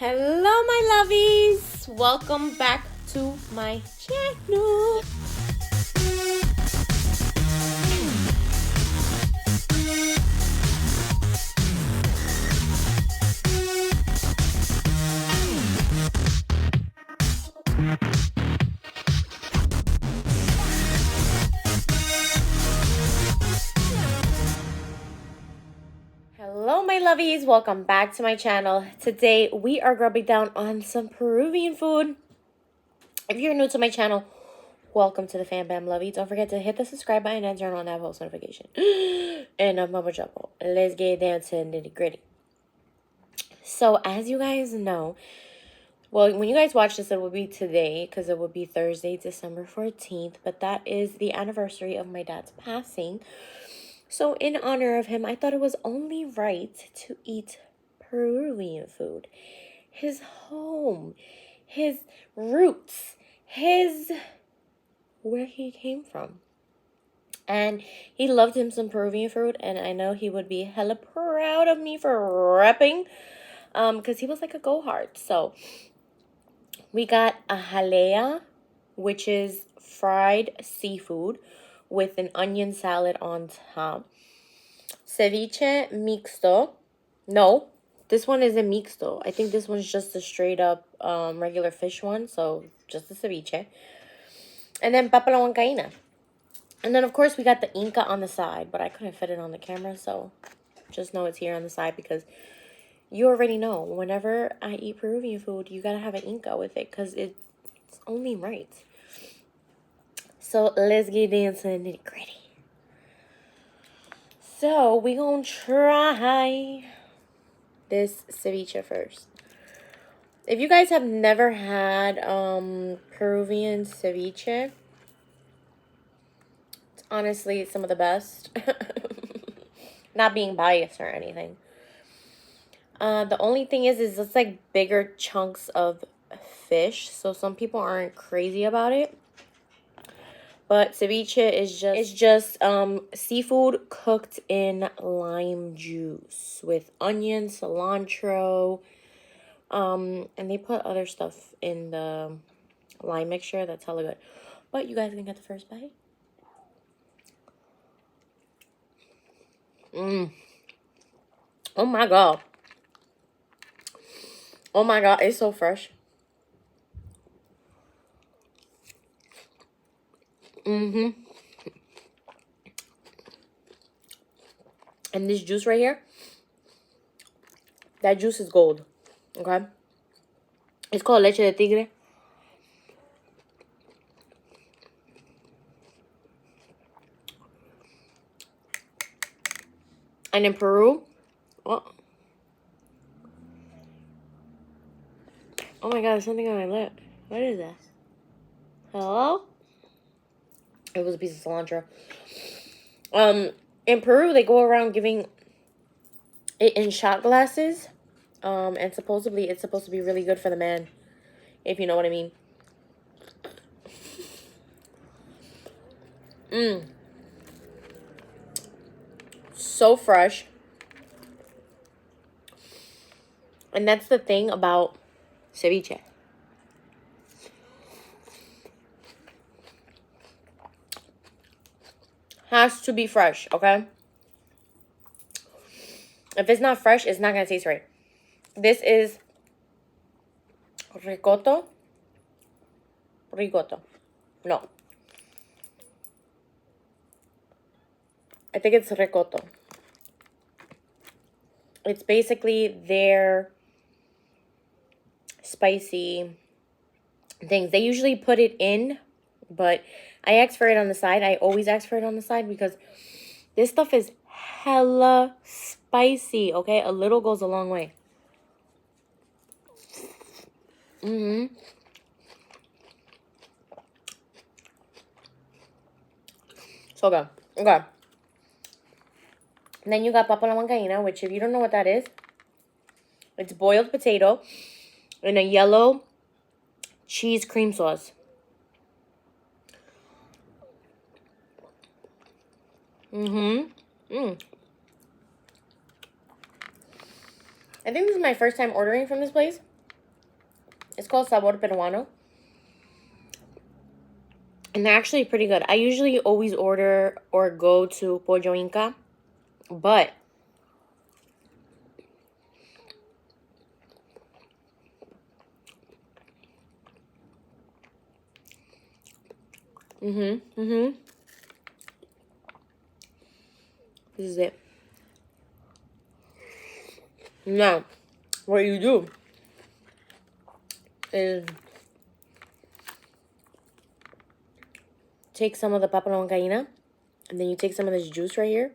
Hello, my lovies. Welcome back to my channel. Hello, my lovies. Welcome back to my channel. Today, we are grubbing down on some Peruvian food. If you're new to my channel, welcome to the Fam Bam Lovey. Don't forget to hit the subscribe button and turn on that post notification. And Mama Jumbo. Let's get down to the nitty gritty. So, as you guys know, well, when you guys watch this, it will be today because it will be Thursday, December 14th. But that is the anniversary of my dad's passing. So in honor of him, I thought it was only right to eat Peruvian food. His home, his roots, where he came from. And he loved him some Peruvian food, and I know he would be hella proud of me for repping, because he was like a go-hard. So we got a jalea, which is fried seafood with an onion salad on top. Ceviche mixto. No, this one isn't mixto. I think this one's just a straight up regular fish one. So just a ceviche. And then papa la huancaína. And then, of course, we got the Inca on the side. But I couldn't fit it on the camera. So just know it's here on the side because you already know. Whenever I eat Peruvian food, you got to have an Inca with it. Because it's only right. So let's get into the nitty gritty. So we gonna try this ceviche first. If you guys have never had Peruvian ceviche, it's honestly some of the best. Not being biased or anything. The only thing is it's like bigger chunks of fish, so some people aren't crazy about it. But ceviche is just seafood cooked in lime juice with onion, cilantro, and they put other stuff in the lime mixture. That's hella good. But you guys can get the first bite. Oh my god. Oh my god, it's so fresh. And this juice right here, that juice is gold. Okay? It's called leche de tigre. And in Peru, oh my god, there's something on my lip. What is this? Hello? It was a piece of cilantro. In Peru, they go around giving it in shot glasses. And supposedly it's supposed to be really good for the man, if you know what I mean. So fresh. And that's the thing about ceviche. Has to be fresh, okay? If it's not fresh, it's not going to taste right. This is ricotta. No. I think it's ricotta. It's basically their spicy things. They usually put it in, but I ask for it on the side. I always ask for it on the side because this stuff is hella spicy, okay? A little goes a long way. So good. Okay. And then you got papa la huancaína, which if you don't know what that is, it's boiled potato in a yellow cheese cream sauce. I think this is my first time ordering from this place. It's called Sabor Peruano. And they're actually pretty good. I usually always order or go to Pollo Inca. But this is it. Now, what you do is take some of the papa longaina, and then you take some of this juice right here,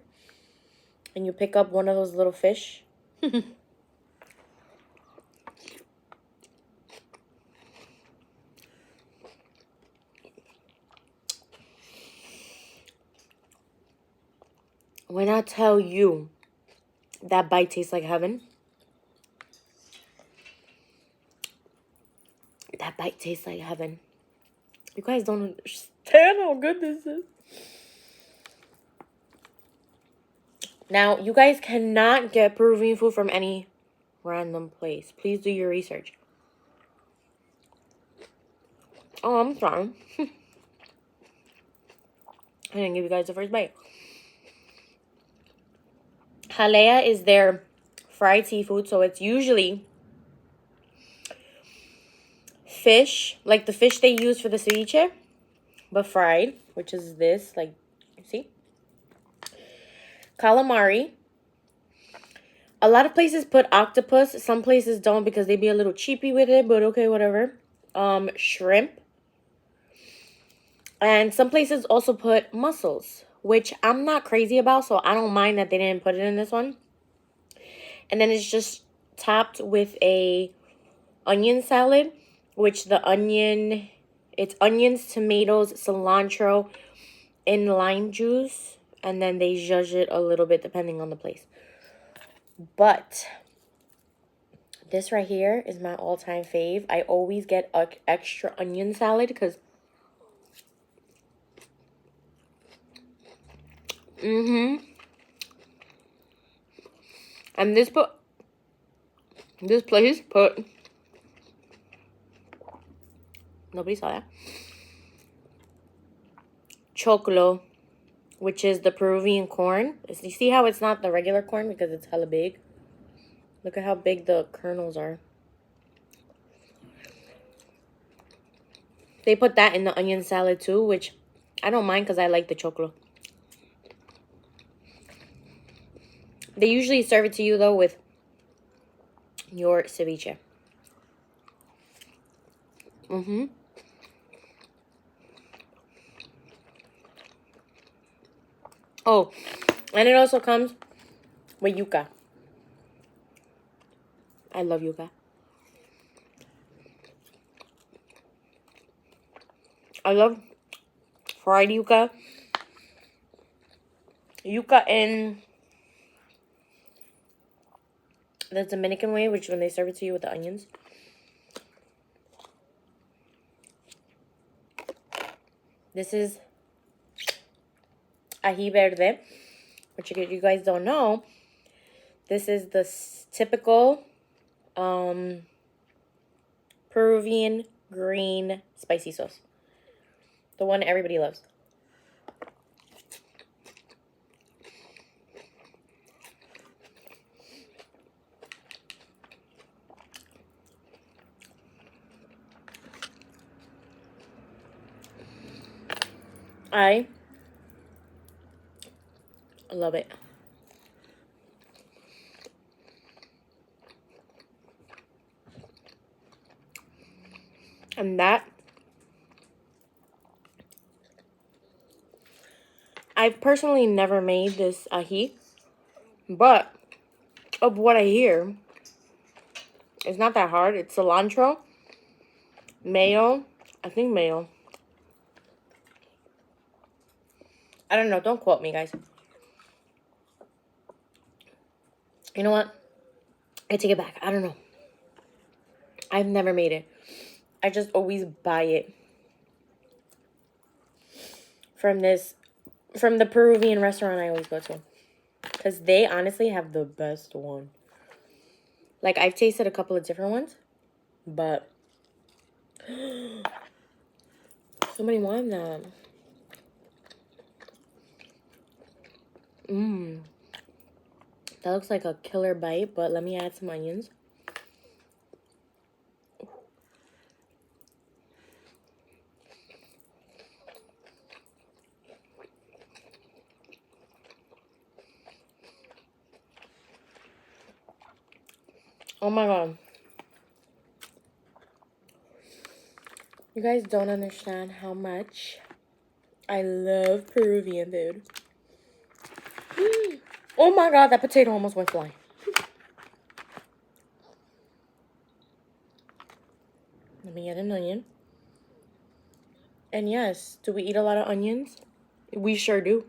and you pick up one of those little fish. When I tell you that bite tastes like heaven, that bite tastes like heaven. You guys don't understand how good this is. Now, you guys cannot get Peruvian food from any random place. Please do your research. Oh, I'm sorry. I didn't give you guys the first bite. Jalea is their fried seafood, so it's usually fish, like the fish they use for the ceviche, but fried, which is this, like, see? Calamari. A lot of places put octopus. Some places don't because they be a little cheapy with it, but okay, whatever. Shrimp. And some places also put mussels, which I'm not crazy about, so I don't mind that they didn't put it in this one. And then it's just topped with a onion salad, which the onion, it's onions, tomatoes, cilantro, and lime juice. And then they zhuzh it a little bit depending on the place. But this right here is my all-time fave. I always get an extra onion salad because and this place put, nobody saw that, choclo, which is the Peruvian corn. You see how it's not the regular corn because it's hella big? Look at how big the kernels are. They put that in the onion salad too, which I don't mind because I like the choclo. They usually serve it to you, though, with your ceviche. Oh, and it also comes with yuca. I love yuca. I love fried yuca. Yuca in the Dominican way, which when they serve it to you with the onions. This is ají verde, which you guys don't know. This is the typical Peruvian green spicy sauce. The one everybody loves. I love it. And that, I've personally never made this ají, but of what I hear, it's not that hard. It's cilantro, mayo, I think mayo. I don't know. Don't quote me, guys. You know what? I take it back. I don't know. I've never made it. I just always buy it from the Peruvian restaurant I always go to. Because they honestly have the best one. Like, I've tasted a couple of different ones, but Somebody wanted that. That looks like a killer bite, but let me add some onions. Oh my god. You guys don't understand how much I love Peruvian food. Oh my god, that potato almost went flying. Let me get an onion. And yes, do we eat a lot of onions? We sure do.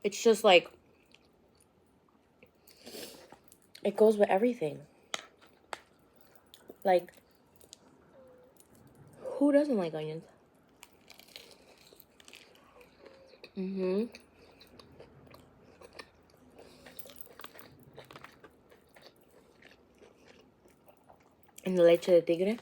It's just like, it goes with everything. Like, who doesn't like onions? And the leche de tigre.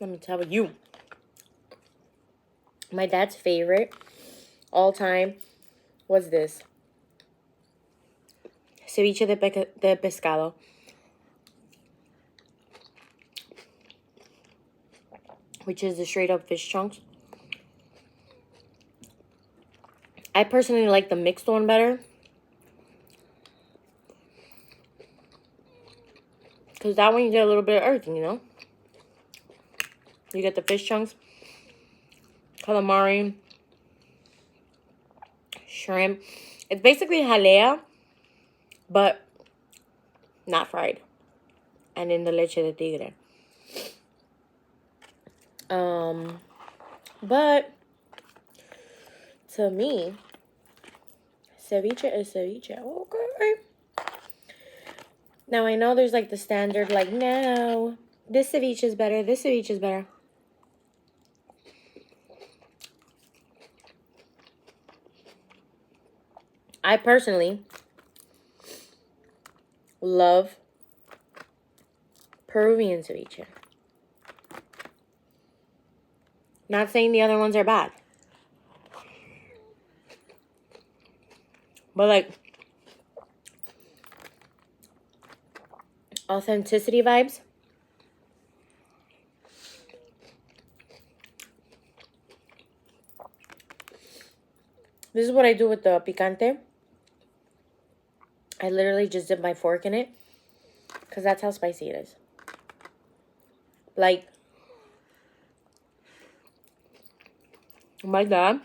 Let me tell you. My dad's favorite all time was this. Ceviche de pescado. Which is the straight up fish chunks. I personally like the mixed one better. Because that one you get a little bit of everything, you know? You get the fish chunks, calamari, shrimp. It's basically jalea, but not fried. And in the leche de tigre. But to me, ceviche is ceviche. Okay. Now I know there's like the standard, like, no, this ceviche is better, this ceviche is better. I personally love Peruvian ceviche. Not saying the other ones are bad. But like, authenticity vibes. This is what I do with the picante. I literally just dip my fork in it. Because that's how spicy it is. Like, my dad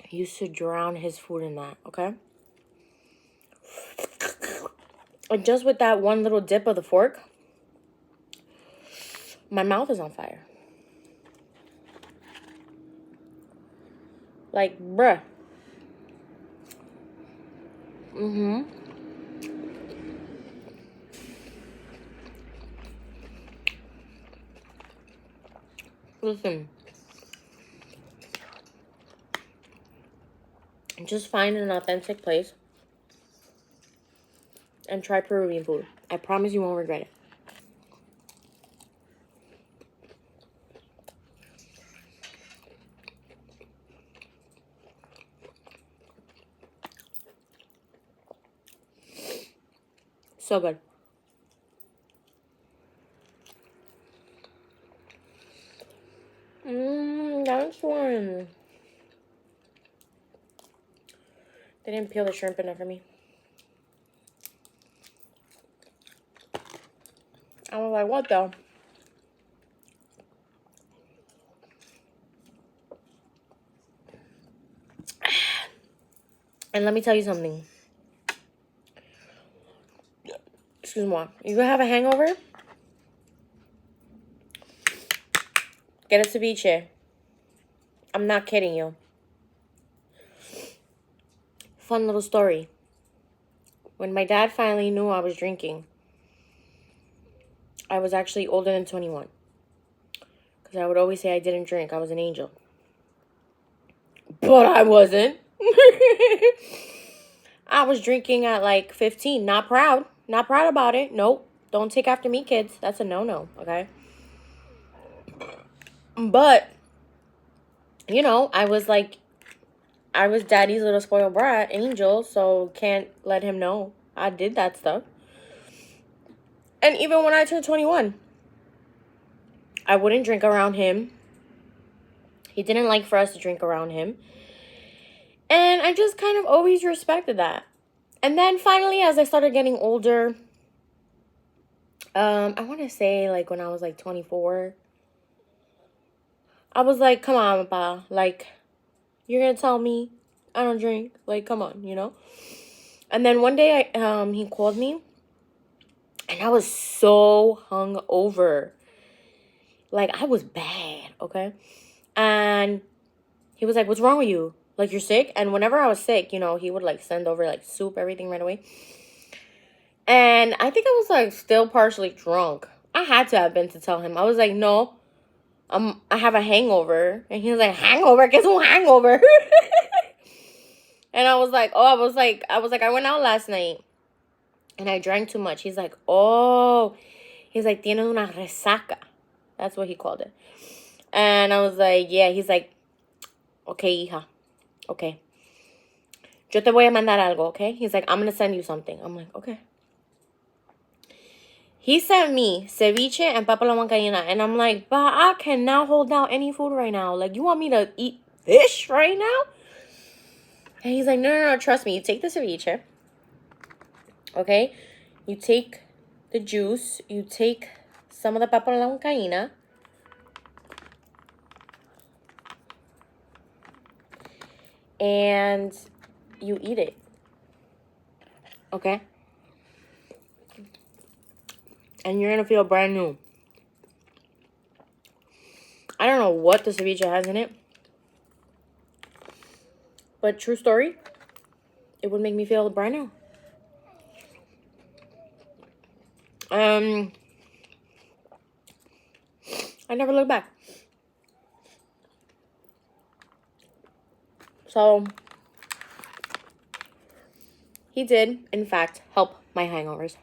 used to drown his food in that, okay? And just with that one little dip of the fork, my mouth is on fire. Like, bruh. Listen. Just find an authentic place and try Peruvian food. I promise you won't regret it. So good. That's one. They didn't peel the shrimp enough for me. I was like, what though? And let me tell you something. Excuse me. You have a hangover? Get a ceviche. I'm not kidding you. Fun little story. When my dad finally knew I was drinking, I was actually older than 21. Because I would always say I didn't drink. I was an angel. But I wasn't. I was drinking at like 15. Not proud. Not proud about it. Nope. Don't take after me, kids. That's a no-no, okay? But, you know, I was daddy's little spoiled brat, angel, so can't let him know I did that stuff. And even when I turned 21, I wouldn't drink around him. He didn't like for us to drink around him. And I just kind of always respected that. And then finally, as I started getting older, I want to say like when I was like 24, I was like, come on, pa. Like, you're going to tell me I don't drink? Like, come on, you know? And then one day he called me. And I was so hungover. Like, I was bad, okay? And he was like, what's wrong with you? Like, you're sick? And whenever I was sick, you know, he would, like, send over, like, soup, everything right away. And I think I was, like, still partially drunk. I had to have been to tell him. I was like, no, I have a hangover. And he was like, hangover? Guess who hangover? And I was like, I went out last night. And I drank too much. He's like, oh. He's like, tienes una resaca. That's what he called it. And I was like, yeah. He's like, okay, hija. Okay. Yo te voy a mandar algo, okay? He's like, I'm going to send you something. I'm like, okay. He sent me ceviche and papa la huancaína. And I'm like, but I cannot hold down any food right now. Like, you want me to eat fish right now? And he's like, no, trust me. You take the ceviche. Okay? You take the juice. You take some of the papa la huancaína. And you eat it. Okay? And you're going to feel brand new. I don't know what the ceviche has in it. But true story, it would make me feel brand new. I never look back. So, he did, in fact, help my hangovers.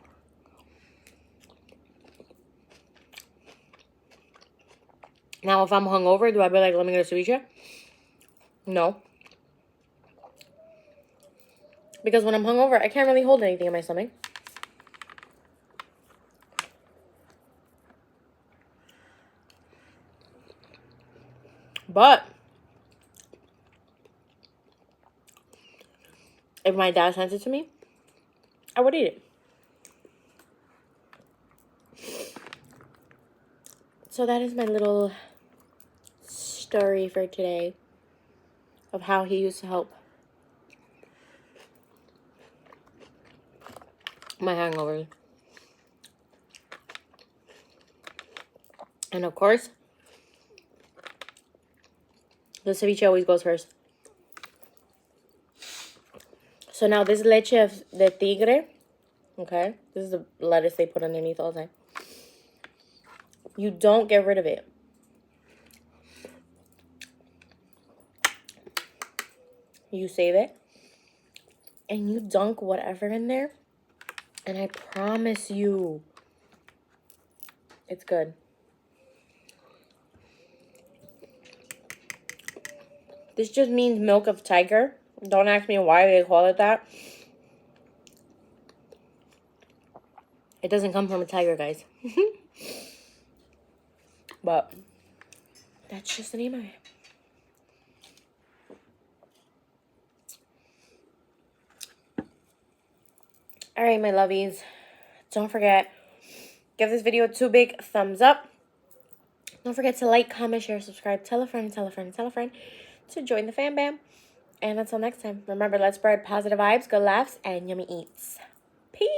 Now, if I'm hungover, do I be like, let me get a ceviche? No. Because when I'm hungover, I can't really hold anything in my stomach. But if my dad sent it to me, I would eat it. So that is my little story for today of how he used to help my hangovers. And of course, the ceviche always goes first. So now this leche de tigre, okay? This is the lettuce they put underneath all the time. You don't get rid of it. You save it. And you dunk whatever in there. And I promise you, it's good. This just means milk of tiger. Don't ask me why they call it that. It doesn't come from a tiger, guys. But that's just the name of it. Alright, my lovies. Don't forget, give this video a 2 big thumbs up. Don't forget to like, comment, share, subscribe. Tell a friend, tell a friend, tell a friend to join the fam bam. And until next time, remember, let's spread positive vibes, good laughs, and yummy eats. Peace.